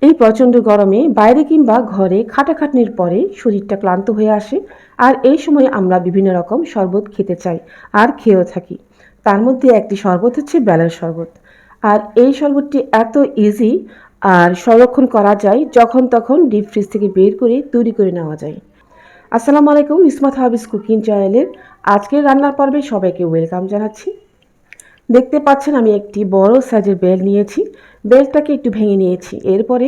এই প্রচণ্ড গরমে বাইরে কিংবা ঘরে খাটাখাটনির পরে শরীরটা ক্লান্ত হয়ে আসে, আর এই সময় আমরা বিভিন্ন রকম শরবত খেতে চাই আর খেয়েও থাকি। তার মধ্যে একটি শরবত হচ্ছে বেলের শরবত। আর এই শরবতটি এত ইজি, আর সংরক্ষণ করা যায় যখন তখন ডিপ ফ্রিজ থেকে বের করে তৈরি করে নেওয়া যায়। আসসালামু আলাইকুম, ইসমাত হাবিজ কুকিং চ্যানেলের আজকের রান্নার পর্বে সবাইকে ওয়েলকাম জানাচ্ছি। দেখতে পাচ্ছেন আমি একটি বড় সাইজের বেল নিয়েছি। বেলটাকে একটু ভেঙে নিয়েছি। এরপরে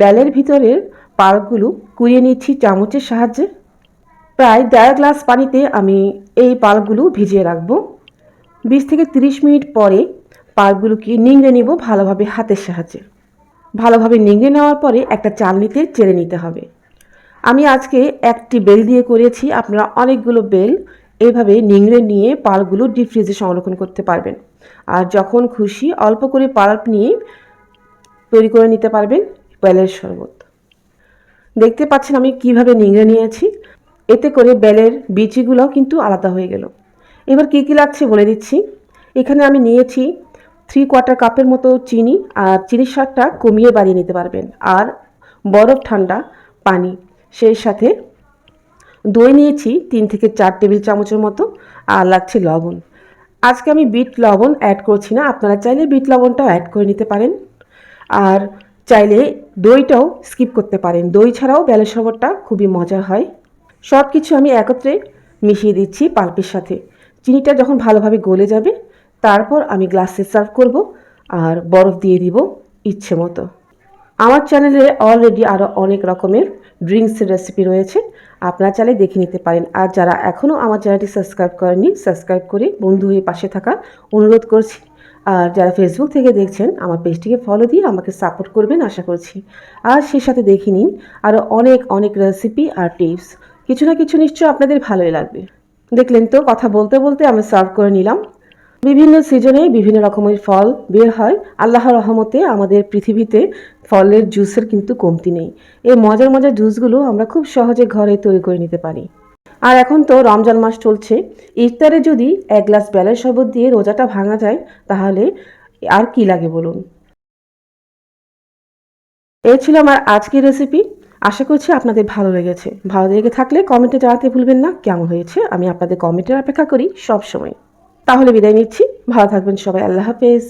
বেলের ভিতরের পাল্পগুলো কুড়িয়ে নিচ্ছি চামচের সাহায্যে। প্রায় 1.5 গ্লাস পানিতে আমি এই পাল্পগুলো ভিজিয়ে রাখবো। 20 থেকে 30 মিনিট পরে পাল্পগুলোকে নিংড়ে নিব ভালোভাবে হাতের সাহায্যে। ভালোভাবে নিংড়ে নেওয়ার পরে একটা চালনিতে চেলে নিতে হবে। আমি আজকে একটি বেল দিয়ে করেছি, আপনারা অনেকগুলো বেল এইভাবে নিংড়ে নিয়ে পাল্পগুলো ডিপ ফ্রিজে সংরক্ষণ করতে পারবেন। আর যখন খুশি অল্প করে পাল্প নিয়ে তৈরি করে নিতে পারবেন বেলের শরবত। দেখতে পাচ্ছেন আমি কিভাবে নিংড়ে নিয়েছি, এতে করে বেলের বিচিগুলোও কিন্তু আলাদা হয়ে গেল। এবার কী কী লাগছে বলে দিচ্ছি। এখানে আমি নিয়েছি 3/4 কাপের মতো চিনি, আর চিনির স্বাদটা কমিয়ে বাড়িয়ে নিতে পারবেন। আর বরফ ঠান্ডা পানি, সেই সাথে দই নিয়েছি 3 থেকে 4 টেবিল চামচের মতো, আর লাগছে লবণ। আজকে আমি বিট লবণ অ্যাড করছি না, আপনারা চাইলে বিট লবণটাও অ্যাড করে নিতে পারেন। আর চাইলে দইটাও স্কিপ করতে পারেন, দই ছাড়াও বেলের শরবতটা খুবই মজার হয়। সব কিছু আমি একত্রে মিশিয়ে দিচ্ছি পাল্পের সাথে। চিনিটা যখন ভালোভাবে গলে যাবে তারপর আমি গ্লাসে সার্ভ করব, আর বরফ দিয়ে দিব ইচ্ছে মতো। আমার চ্যানেলে অলরেডি আরও অনেক রকমের ড্রিঙ্কসের রেসিপি রয়েছে, আপনারা চাইলে দেখে নিতে পারেন। আর যারা এখনও আমার চ্যানেলটি সাবস্ক্রাইব করেননি, সাবস্ক্রাইব করে বন্ধু হয়ে পাশে থাকার অনুরোধ করছি। আর যারা ফেসবুক থেকে দেখছেন আমার পেজটিকে ফলো দিয়ে আমাকে সাপোর্ট করবেন আশা করছি। আর সেই সাথে দেখে নিন আরও অনেক অনেক রেসিপি আর টিপস, কিছু না কিছু নিশ্চয় আপনাদের ভালোই লাগবে। দেখলেন তো, কথা বলতে বলতে আমি সার্ভ করে নিলাম। বিভিন্ন সিজনে বিভিন্ন রকমের ফল বের হয়। আল্লাহর রহমতে আমাদের পৃথিবীতে ফলের জুসের কিন্তু কমতি নেই। এই মজার মজার জুসগুলো আমরা খুব সহজে ঘরে তৈরি করে নিতে পারি। আর এখন তো রমজান মাস চলছে, ইফতারে যদি 1 গ্লাস বেলের শরবত দিয়ে রোজাটা ভাঙা যায় তাহলে আর কি লাগে বলুন। এই ছিল আমার আজকের রেসিপি। আশা করছি আপনাদের ভালো লেগেছে। ভালো লেগে থাকলে কমেন্টে জানাতে ভুলবেন না কেমন হয়েছে। আমি আপনাদের কমেন্টের অপেক্ষা করি সব সময়। তাহলে বিদায় নিচ্ছি, ভালো থাকবেন সবাই, আল্লাহ হাফেজ।